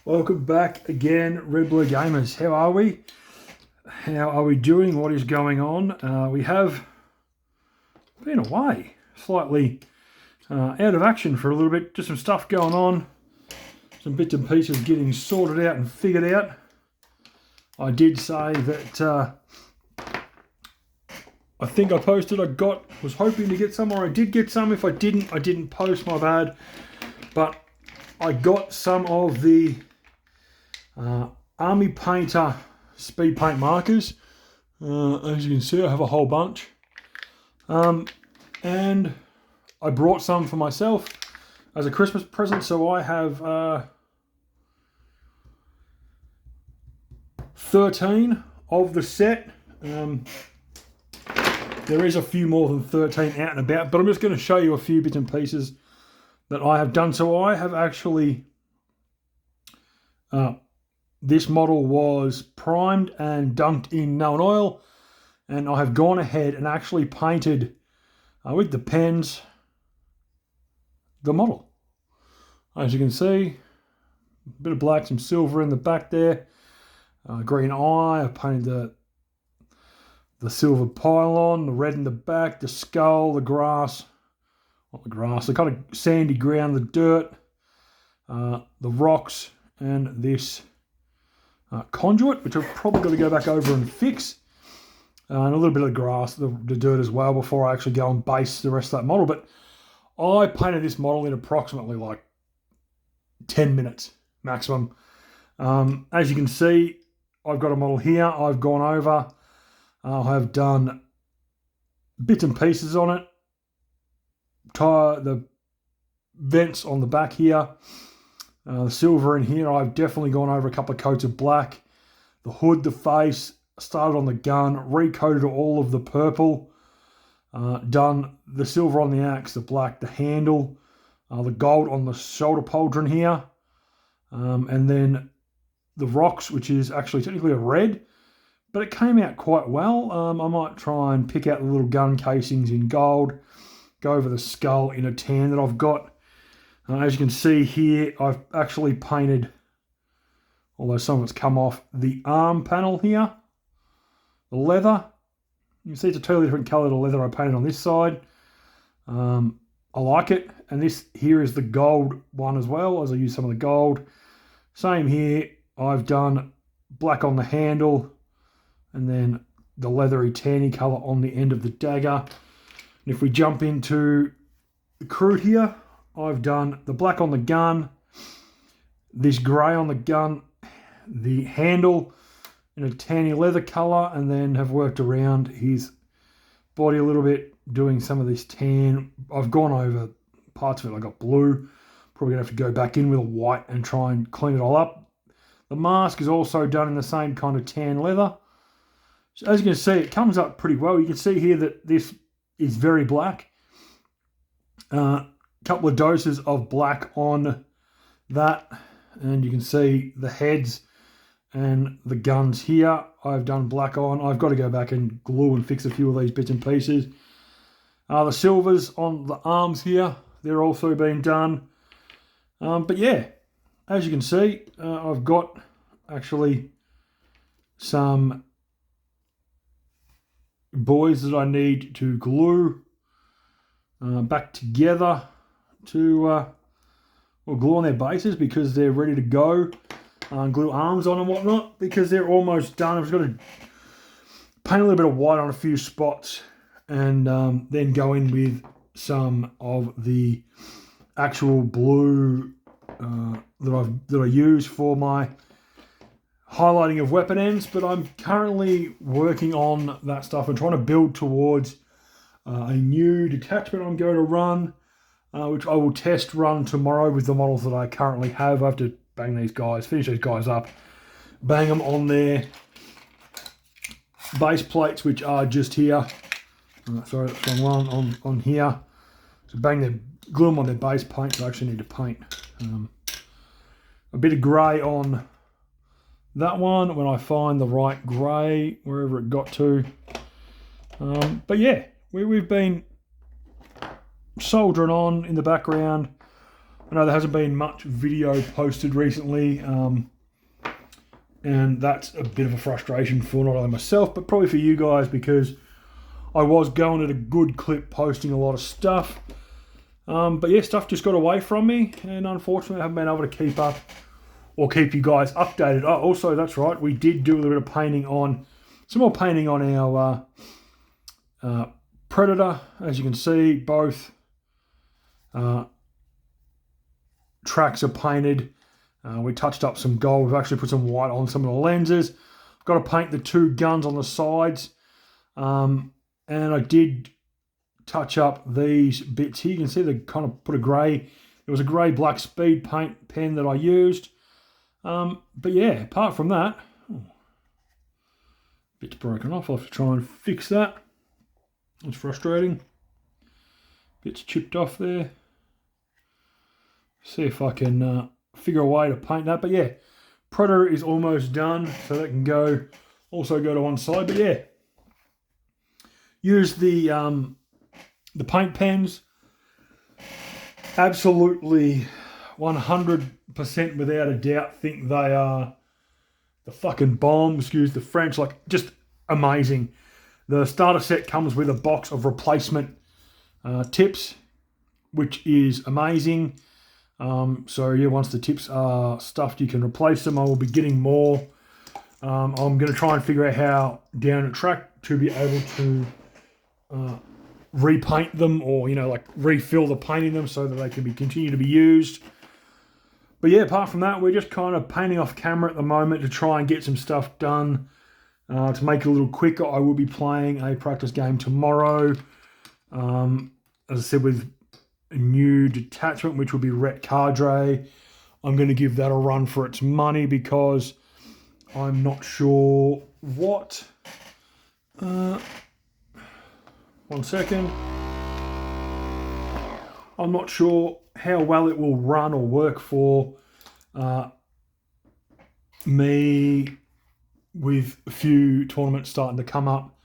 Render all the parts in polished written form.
Welcome back again, Red Blue Gamers. How are we? How are we doing? What is going on? We have been away, slightly out of action for a little bit. Just some stuff going on, some bits and pieces getting sorted out and figured out. I did say that I think I posted was hoping to get some, or I did get some. If I didn't post, my bad. But I got some of the Army Painter speed paint markers. As you can see, I have a whole bunch. And I brought some for myself as a Christmas present. So I have 13 of the set. There is a few more than 13 out and about, but I'm just going to show you a few bits and pieces that I have done. So I have actually, this model was primed and dunked in Known Oil, and I have gone ahead and actually painted with the pens the model. As you can see, a bit of black, some silver in the back there, green eye. I painted the silver pylon, the red in the back, the skull, the grass. Not the grass, the kind of sandy ground, the dirt, the rocks, and this conduit, which I've probably got to go back over and fix. And a little bit of the grass, the dirt as well, before I actually go and base the rest of that model. But I painted this model in approximately like 10 minutes maximum. As you can see, I've got a model here. I've gone over. I have done bits and pieces on it. The vents on the back here, the silver in here. I've definitely gone over a couple of coats of black. The hood, the face, started on the gun, recoated all of the purple, done the silver on the axe, the black, the handle, the gold on the shoulder pauldron here, and then the rocks, which is actually technically a red, but it came out quite well. I might try and pick out the little gun casings in gold, go over the skull in a tan that I've got. As you can see here, I've actually painted, although some of it's come off, the arm panel here, the leather. You can see it's a totally different colour to leather I painted on this side. I like it. And this here is the gold one as well, as I use some of the gold. Same here, I've done black on the handle, and then the leathery tanny colour on the end of the dagger. And if we jump into the crude here, I've done the black on the gun, this grey on the gun, the handle in a tanny leather colour, and then have worked around his body a little bit, doing some of this tan. I've gone over parts of it. I got blue. Probably going to have to go back in with a white and try and clean it all up. The mask is also done in the same kind of tan leather. So as you can see, it comes up pretty well. You can see here that this is very black. Couple of doses of black on that, and you can see the heads and the guns here I've done black on. I've got to go back and glue and fix a few of these bits and pieces. The silvers on the arms here, they're also being done. But yeah, as you can see, I've got actually some buoys that I need to glue back together to glue on their bases, because they're ready to go. Glue arms on and whatnot, because they're almost done. I've just got to paint a little bit of white on a few spots, and then go in with some of the actual blue that I use for my highlighting of weapon ends. But I'm currently working on that stuff and trying to build towards a new detachment I'm going to run, which I will test run tomorrow with the models that I currently have. I have to bang these guys, finish these guys up, bang them on their base plates, which are just here. Sorry, that's the wrong one, on here. So glue them on their base paint. So I actually need to paint a bit of grey on that one when I find the right grey, wherever it got to. But yeah, we've been soldering on in the background. I know there hasn't been much video posted recently, and that's a bit of a frustration for not only myself, but probably for you guys, because I was going at a good clip posting a lot of stuff. But yeah, stuff just got away from me, and unfortunately I haven't been able to keep up or keep you guys updated. Oh, also, that's right, we did do a little bit of painting on, some more painting on our Predator. As you can see, both tracks are painted. We touched up some gold. We've actually put some white on some of the lenses. I've got to paint the two guns on the sides. And I did touch up these bits here. You can see they kind of put a grey. It was a grey black speed paint pen that I used. But yeah, apart from that, bit's broken off. I'll have to try and fix that. It's frustrating. Bits chipped off there. See if I can figure a way to paint that. But yeah, Predator is almost done, so that can also go to one side. But yeah, use the paint pens. Absolutely 100% without a doubt think they are the fucking bomb, excuse the French, like just amazing. The starter set comes with a box of replacement tips, which is amazing. So yeah, once the tips are stuffed, you can replace them. I will be getting more. I'm going to try and figure out how down a track to be able to repaint them, or like refill the paint in them so that they can continue to be used. But yeah, apart from that, we're just kind of painting off camera at the moment to try and get some stuff done. To make it a little quicker, I will be playing a practice game tomorrow. As I said, with a new detachment, which will be Ratcon. I'm going to give that a run for its money because I'm not sure what. One second. I'm not sure how well it will run or work for me, with a few tournaments starting to come up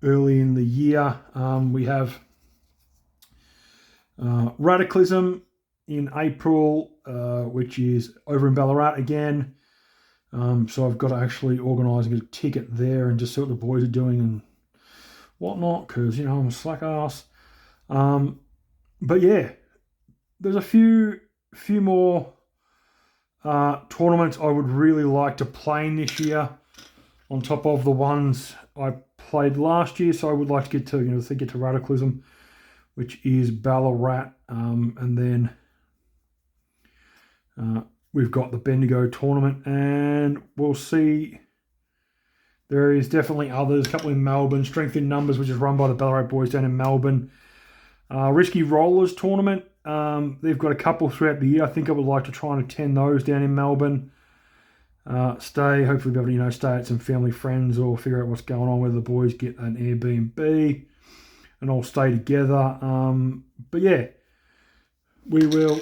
early in the year. We have Radicalism in April, which is over in Ballarat again. So I've got to actually organise a ticket there and just see what the boys are doing and whatnot, because I'm a slack ass. But yeah, there's a few more tournaments I would really like to play in this year, on top of the ones I played last year. So I would like to get to Radicalism, which is Ballarat, and then we've got the Bendigo tournament, and we'll see. There is definitely others, a couple in Melbourne, Strength in Numbers, which is run by the Ballarat boys down in Melbourne. Risky Rollers tournament, they've got a couple throughout the year. I think I would like to try and attend those down in Melbourne. Hopefully be able to stay at some family friends, or figure out what's going on, whether the boys get an Airbnb and all stay together. But yeah, we will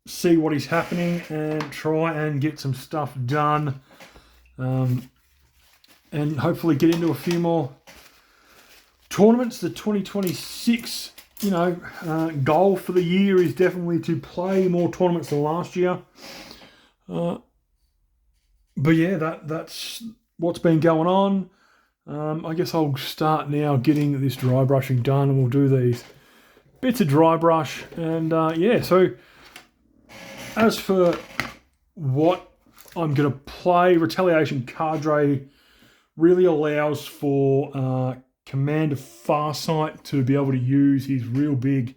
see what is happening and try and get some stuff done, and hopefully get into a few more tournaments. The 2026 goal for the year is definitely to play more tournaments than last year. But yeah, that's what's been going on. I guess I'll start now getting this dry brushing done, and we'll do these bits of dry brush. And yeah, so as for what I'm going to play, Retaliation Cadre really allows for Commander Farsight to be able to use his real big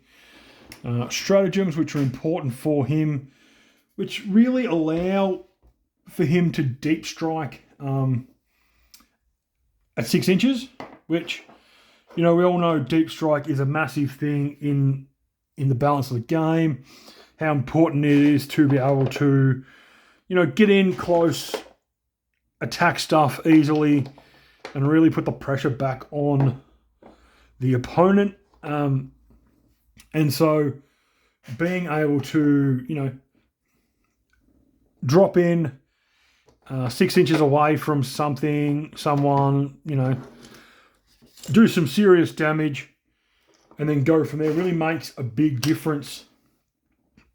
stratagems, which are important for him, which really allow for him to deep strike at 6 inches, which, we all know deep strike is a massive thing in the balance of the game, how important it is to be able to, get in close, attack stuff easily, and really put the pressure back on the opponent. And so being able to, drop in 6 inches away from someone, do some serious damage, and then go from there really makes a big difference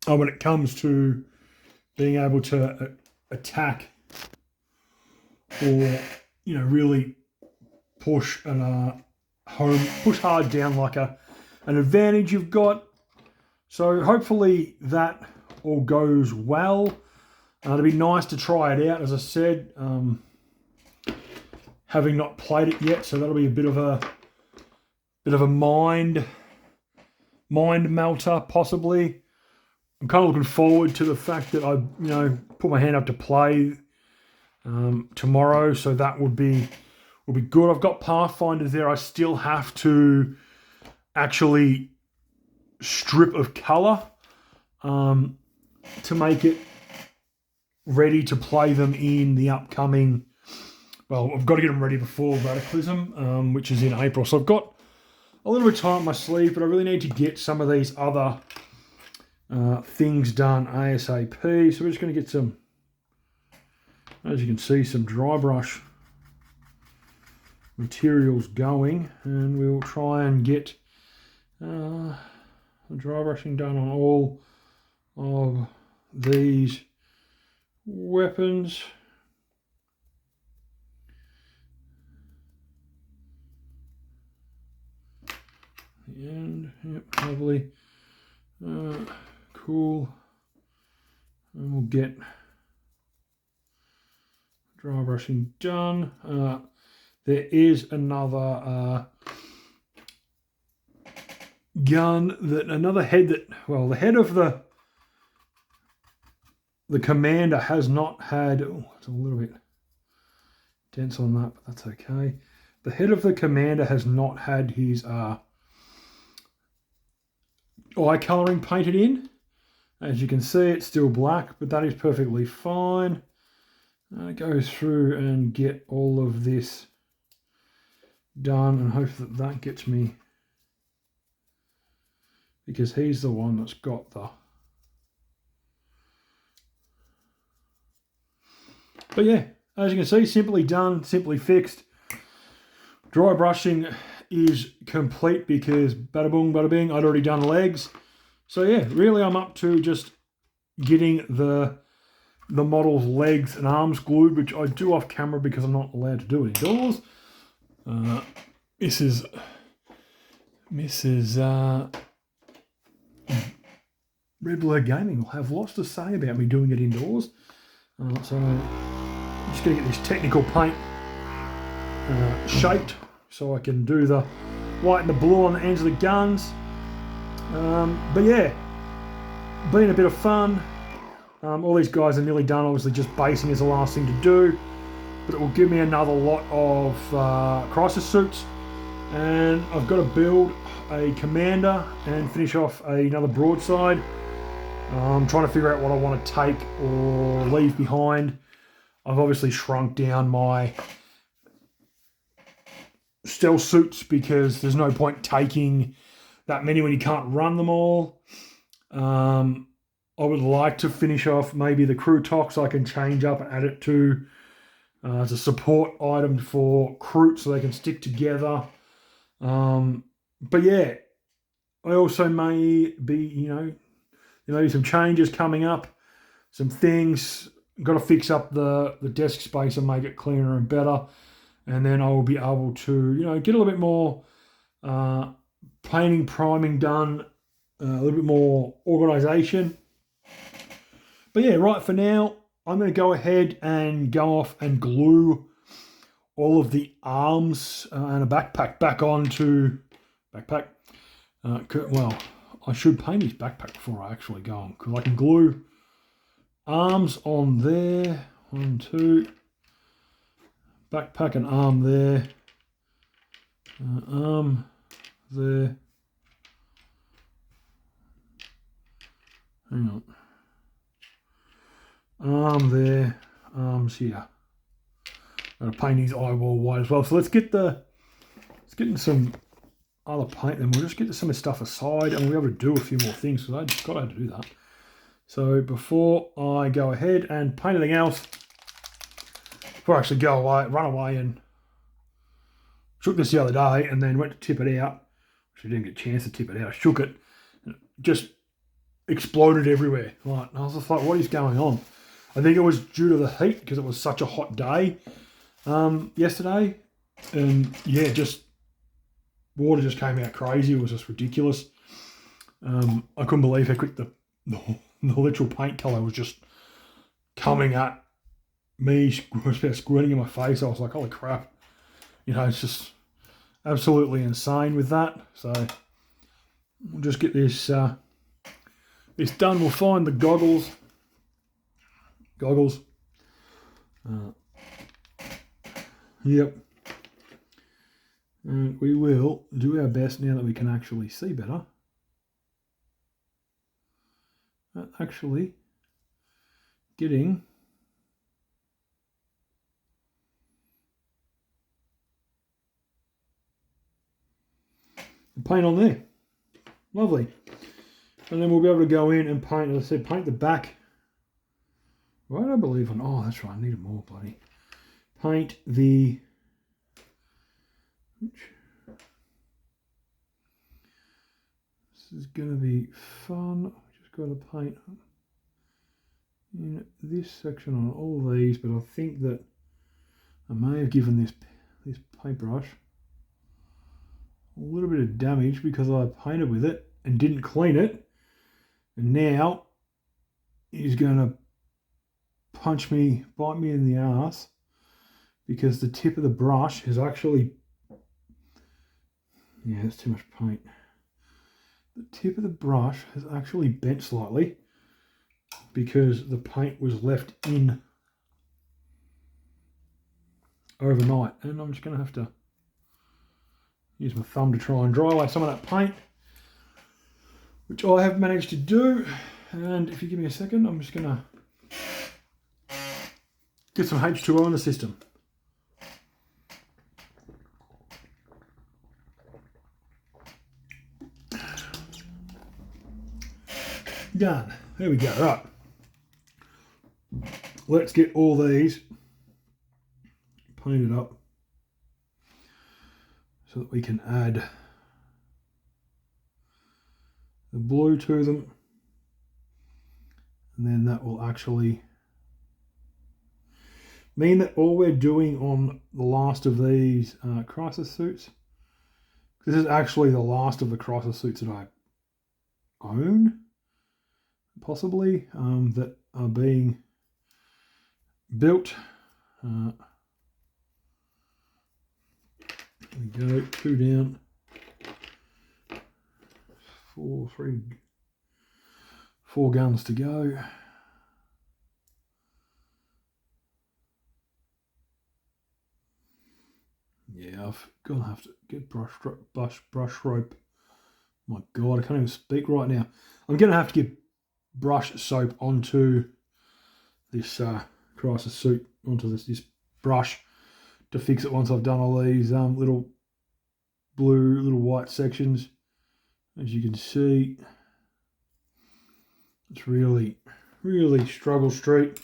when it comes to being able to attack or, you know, really push and push hard down like an advantage you've got. So hopefully that all goes well. It'd be nice to try it out, as I said, having not played it yet. So that'll be a bit of a mind melter, possibly. I'm kind of looking forward to the fact that I, put my hand up to play tomorrow. So that will be good. I've got Pathfinders there. I still have to actually strip of color to make it ready to play them in the upcoming. Well, I've got to get them ready before Radicalism, which is in April. So I've got a little bit of time up my sleeve, but I really need to get some of these other things done ASAP. So we're just going to get some, as you can see, some dry brush materials going, and we'll try and get dry brushing done on all of these weapons. And yep, lovely, cool. And we'll get dry brushing done. There is another gun another head that, well, the head of the commander has not had. Oh, it's a little bit dense on that, but that's okay. The head of the commander has not had his eye colouring painted in. As you can see, it's still black, but that is perfectly fine. Go through and get all of this done and hope that gets me, because he's the one that's got the. But yeah, as you can see, simply done, simply fixed. Dry brushing is complete because bada boom, bada bing, I'd already done legs. So yeah, really I'm up to just getting the model's legs and arms glued, which I do off camera because I'm not allowed to do it indoors. Mrs. Red Blur Gaming will have lots to say about me doing it indoors. So I'm just going to get this technical paint shaped so I can do the white and the blue on the ends of the guns. But yeah, been a bit of fun. All these guys are nearly done. Obviously just basing is the last thing to do, but it will give me another lot of crisis suits, and I've got to build a commander and finish off another broadside. I'm trying to figure out what I want to take or leave behind. I've obviously shrunk down my stealth suits because there's no point taking that many when you can't run them all. I would like to finish off maybe the crew tox. I can change up and add it to as a support item for crew so they can stick together. But yeah, I also may be, there may be some changes coming up, some things. Got to fix up the desk space and make it cleaner and better. And then I will be able to, get a little bit more painting, priming done, a little bit more organisation. But yeah, right for now, I'm going to go ahead and go off and glue all of the arms and a backpack back onto backpack. Well, I should paint his backpack before I actually go on, because I can glue arms on there. 1, 2. Backpack and arm there. Arm there. Hang on. Arm there. Arms here. I'm gonna paint his eyeball white as well. So let's get in some other paint, then we'll just get some of the stuff aside and we'll be able to do a few more things, because I just got to do that. So before I go ahead and paint anything else, before I actually run away and shook this the other day and then went to tip it out. Actually didn't get a chance to tip it out. I shook it. And it just exploded everywhere. Like, I was just like, what is going on? I think it was due to the heat because it was such a hot day yesterday. And yeah, just water just came out crazy. It was just ridiculous. I couldn't believe how quick the literal paint colour was just coming at me, squirting in my face. I was like, holy crap. You know, it's just absolutely insane with that. So we'll just get this this done. We'll find the goggles. Yep. And we will do our best now that we can actually see better. Actually getting the paint on there. Lovely. And then we'll be able to go in and paint, as I said, paint the back. Right, I believe on. Oh, that's right. I need more bloody. Paint the. This is going to be fun. Just got to paint in this section on all these, but I think that I may have given this paintbrush a little bit of damage because I painted with it and didn't clean it, and now he's going to bite me in the ass because the tip of the brush is actually, yeah, that's too much paint. The tip of the brush has actually bent slightly because the paint was left in overnight, and I'm just going to have to use my thumb to try and dry away some of that paint, which I have managed to do. And if you give me a second, I'm just going to get some H2O in the system. Done. There we go. Right. Let's get all these painted up so that we can add the blue to them. And then that will actually mean that all we're doing on the last of these crisis suits, this is actually the last of the crisis suits that I own, possibly, that are being built. There we go, 2 down, 4 guns to go. Yeah, I've gonna have to get brush rope. My God, I can't even speak right now. I'm gonna have to get brush soap onto this crisis suit, onto this brush to fix it once I've done all these little blue, little white sections. As you can see, it's really struggle street.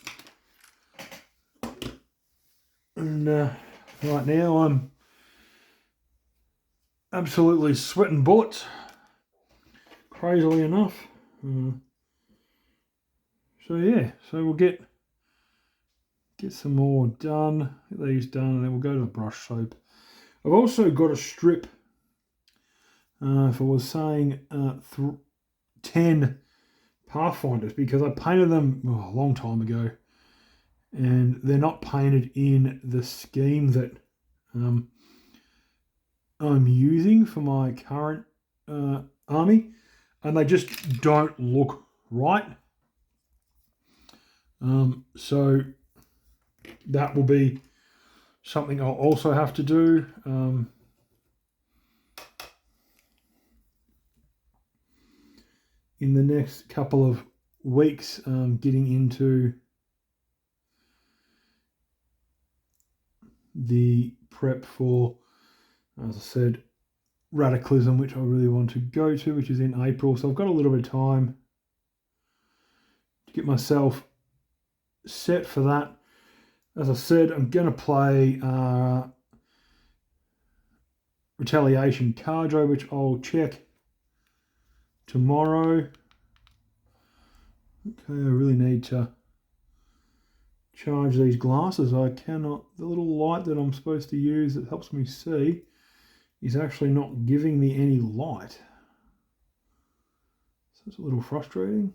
And right now I'm absolutely sweating bullets, crazily enough. So yeah, so we'll get some more done, get these done, and then we'll go to the brush soap. I've also got a strip, if I was saying 10 Pathfinders, because I painted them a long time ago, and they're not painted in the scheme that I'm using for my current army, and they just don't look right. So that will be something I'll also have to do. In the next couple of weeks, getting into the prep for, as I said, Radicalism, which I really want to go to, which is in April. So I've got a little bit of time to get myself set for that. As I said, I'm going to play Retaliation Carjo, which I'll check tomorrow. Okay, I really need to charge these glasses. I cannot, the little light that I'm supposed to use that helps me see is actually not giving me any light. So it's a little frustrating.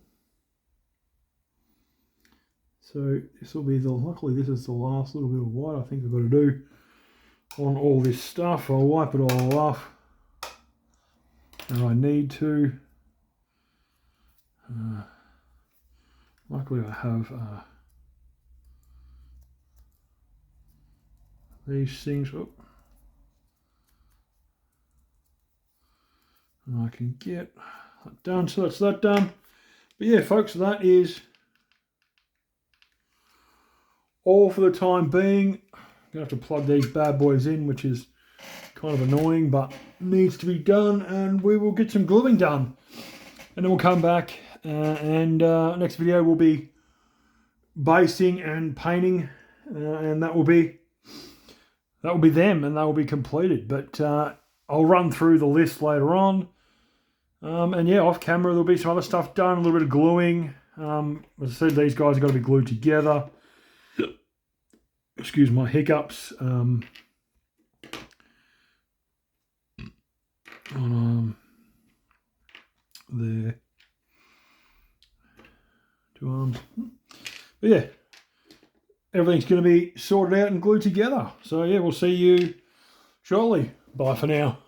So this will be the, luckily this is the last little bit of white I think I've got to do on all this stuff. I'll wipe it all off. And I need to, luckily I have these things, and I can get that done, so that's that done. But yeah folks, that is all for the time being. I'm going to have to plug these bad boys in, which is kind of annoying, but needs to be done, and we will get some gluing done. And then we'll come back and next video will be basting and painting, and that will be them, and they will be completed. But I'll run through the list later on. And yeah, off camera there'll be some other stuff done, a little bit of gluing. As I said, these guys have got to be glued together. Excuse my hiccups. On their two arms. But yeah, everything's going to be sorted out and glued together. So yeah, we'll see you shortly. Bye for now.